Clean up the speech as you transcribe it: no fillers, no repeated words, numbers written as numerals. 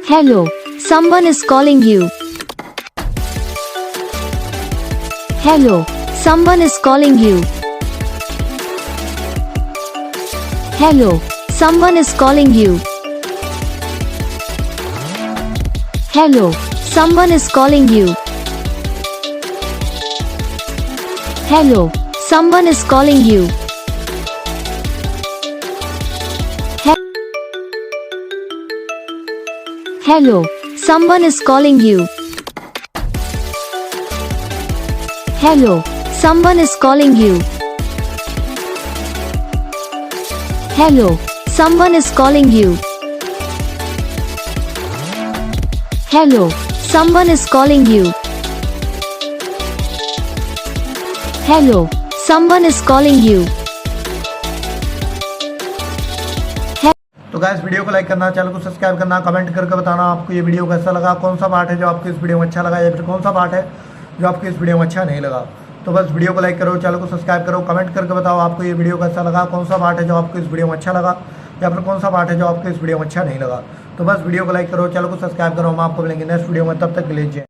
Hello, someone is calling you. Hello, someone is calling you. Hello, someone is calling you. Hello, someone is calling you. Hello, someone is calling you. Hello, someone is calling you. Hello, someone is calling you. Hello, someone is calling you. Hello, someone is calling you. Hello, someone is calling you. तो guys video को like करना, channel को subscribe करना, comment करके बताना आपको ये video कैसा लगा, कौन सा पार्ट है जो आपको इस वीडियो में अच्छा लगा या फिर कौन सा पार्ट है जो आपको इस वीडियो में अच्छा नहीं लगा। तो बस वीडियो को लाइक करो, चैनल को सब्सक्राइब करो, कमेंट करके बताओ आपको ये वीडियो कैसा लगा, कौन सा पार्ट है जो आपको इस वीडियो में अच्छा लगा या फिर कौन सा पार्ट है जो आपको इस वीडियो में अच्छा नहीं लगा। तो बस वीडियो को लाइक करो, चैनल को सब्सक्राइब करो। हम आपको मिलेंगे नेक्स्ट वीडियो में, तब तक के लिए जय।